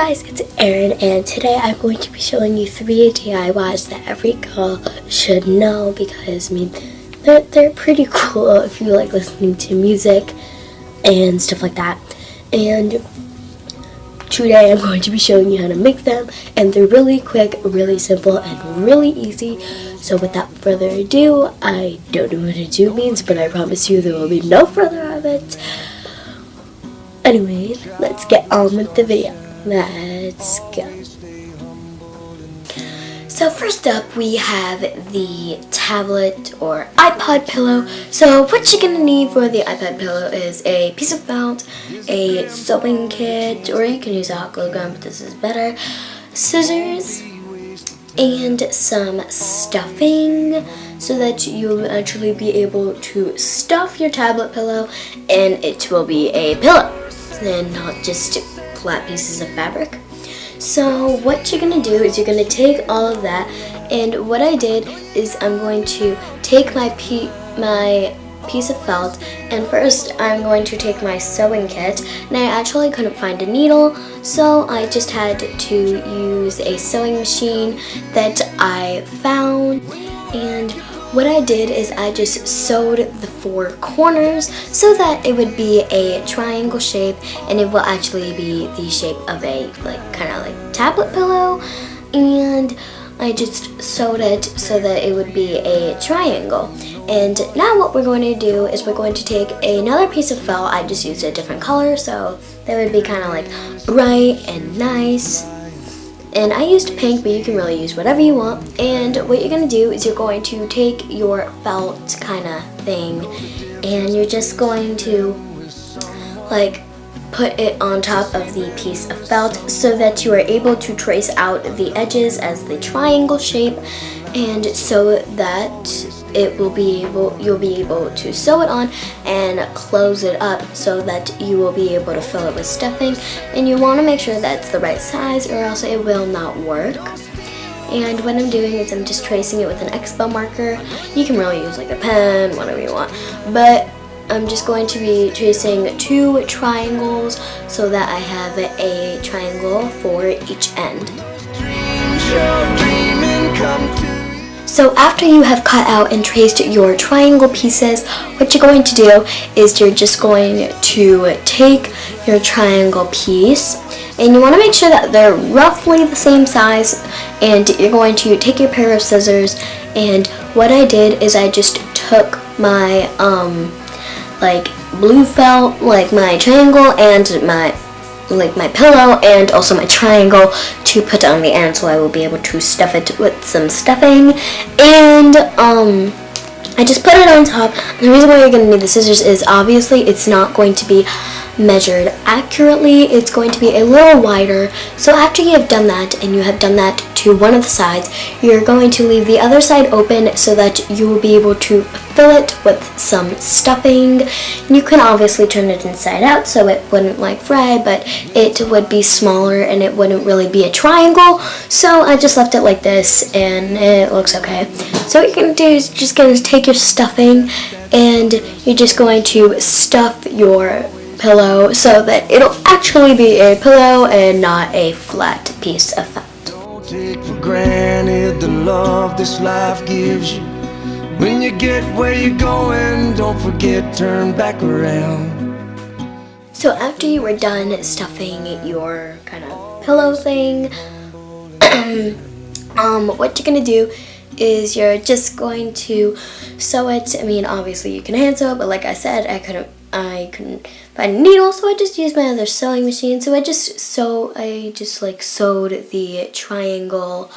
guys, it's Erin, and today I'm going to be showing you 3 DIYs that every girl should know because, they're pretty cool if you like listening to music and stuff like that. And today I'm going to be showing you how to make them, and they're really quick, really simple, and really easy. So without further ado, I don't know what a do means, but I promise you there will be no further of it. Anyway, let's get on with the video. Let's go. So first up, we have the tablet or iPod pillow. So what you're gonna need for the iPod pillow is a piece of felt, a sewing kit, or you can use a hot glue gun, but this is better, scissors, and some stuffing so that you'll actually be able to stuff your tablet pillow and it will be a pillow and not just flat pieces of fabric. So what you're gonna do is you're gonna take all of that, and what I did is I'm going to take my piece of felt, and first I'm going to take my sewing kit, and I actually couldn't find a needle, so I just had to use a sewing machine that I found. And what I did is I just sewed the 4 corners so that it would be a triangle shape, and it will actually be the shape of a kind of like tablet pillow, and I just sewed it so that it would be a triangle. And now what we're going to do is we're going to take another piece of felt. I just used a different color so that would be kind of like bright and nice. And I used pink, but you can really use whatever you want. And what you're going to do is you're going to take your felt kind of thing and you're just going to put it on top of the piece of felt so that you are able to trace out the edges as the triangle shape, and so that you'll be able to sew it on and close it up so that you will be able to fill it with stuffing. And you want to make sure that's the right size or else it will not work. And what I'm doing is I'm just tracing it with an Expo marker. You can really use like a pen, whatever you want, but I'm just going to be tracing 2 triangles so that I have a triangle for each end. So after you have cut out and traced your triangle pieces, what you're going to do is you're just going to take your triangle piece, and you want to make sure that they're roughly the same size, and you're going to take your pair of scissors. And what I did is I just took my blue felt, my triangle, and my pillow, and also my triangle to put on the end, so I will be able to stuff it with some stuffing. And I just put it on top. The reason why you're going to need the scissors is obviously it's not going to be measured accurately. It's going to be a little wider. So after you have done that, and you have done that to one of the sides, you're going to leave the other side open so that you will be able to fill it with some stuffing. You can obviously turn it inside out so it wouldn't fray, but it would be smaller and it wouldn't really be a triangle. So I just left it like this and it looks okay. So what you're going to do is just going to take your stuffing and you're just going to stuff your pillow so that it'll actually be a pillow and not a flat piece of felt. Don't take for granted the love this life gives you. When you get where you're going, don't forget, turn back around. So after you were done stuffing your kind of pillow thing, what you're gonna do is you're just going to sew it. Obviously you can hand sew it, but like I said, I couldn't find a needle, so I just used my other sewing machine. So I just sewed the triangle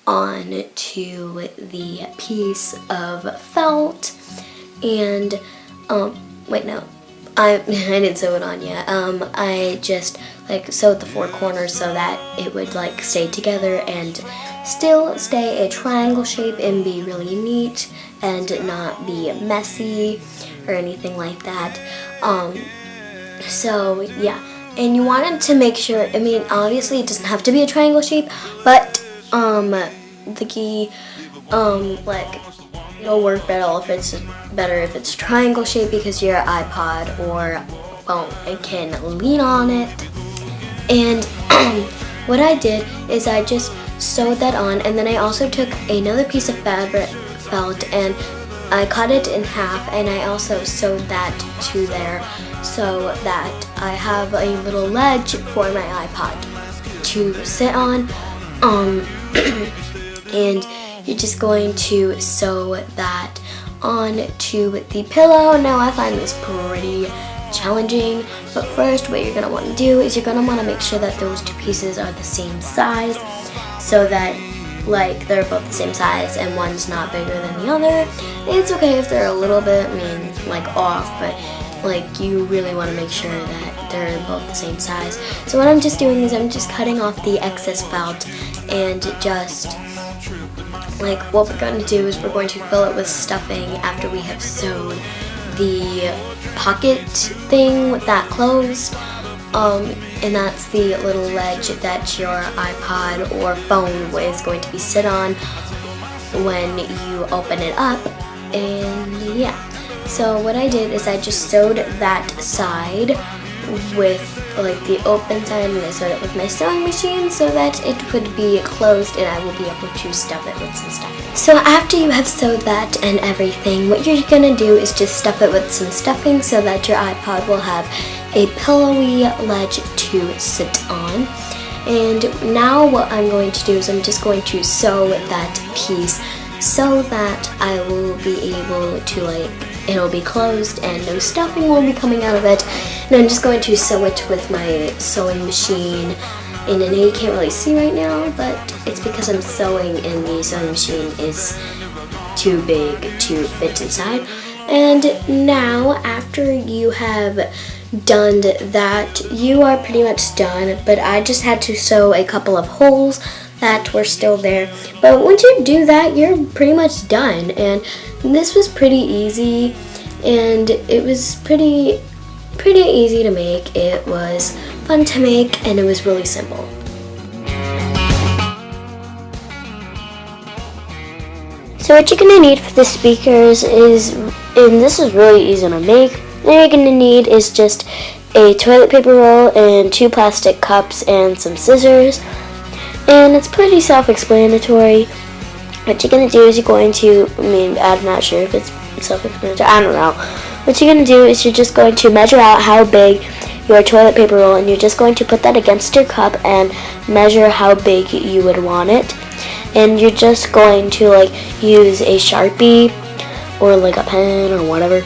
onto the piece of felt. And wait, no, I didn't sew it on yet. I just sewed the 4 corners so that it would stay together and still stay a triangle shape and be really neat and not be messy or anything like that. So yeah, and you wanted to make sure, obviously it doesn't have to be a triangle shape, but the key, it'll work better if it's triangle shape because your iPod or phone, it can lean on it. And what I did is I just sewed that on, and then I also took another piece of fabric felt and I cut it in half, and I also sewed that to there so that I have a little ledge for my iPod to sit on. And you're just going to sew that on to the pillow. Now I find this pretty challenging, but first what you're going to want to do is you're going to want to make sure that those two pieces are the same size, so that like they're both the same size and one's not bigger than the other. It's okay if they're a little bit, like off, but like you really want to make sure that they're both the same size. So what I'm just doing is I'm just cutting off the excess felt, and just like what we're going to do is we're going to fill it with stuffing after we have sewed the pocket thing with that closed. And that's the little ledge that your iPod or phone is going to be sit on when you open it up. And yeah, so what I did is I just sewed that side with like the open side, and I sewed it with my sewing machine so that it would be closed and I will be able to stuff it with some stuffing. So after you have sewed that and everything, what you're gonna do is just stuff it with some stuffing so that your iPod will have a pillowy ledge to sit on. And now what I'm going to do is I'm just going to sew that piece so that I will be able to it'll be closed and no stuffing will be coming out of it. And I'm just going to sew it with my sewing machine. And I know you can't really see right now, but it's because I'm sewing and the sewing machine is too big to fit inside. And now after you have done that, you are pretty much done, but I just had to sew a couple of holes that were still there. But once you do that, you're pretty much done. And this was pretty easy, and it was pretty easy to make. It was fun to make, and it was really simple. So what you're gonna need for the speakers is, and this is really easy to make, all you're gonna need is just a toilet paper roll and 2 plastic cups and some scissors. And it's pretty self-explanatory. What you're going to do is you're going to, I'm not sure if it's self-explanatory, I don't know. What you're going to do is you're just going to measure out how big your toilet paper roll, and you're just going to put that against your cup and measure how big you would want it. And you're just going to use a Sharpie or a pen or whatever.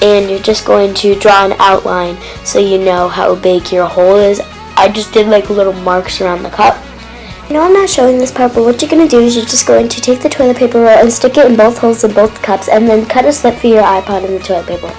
And you're just going to draw an outline so you know how big your hole is. I just did little marks around the cup. I know I'm not showing this part, but what you're going to do is you're just going to take the toilet paper roll and stick it in both holes in both cups, and then cut a slit for your iPod in the toilet paper roll.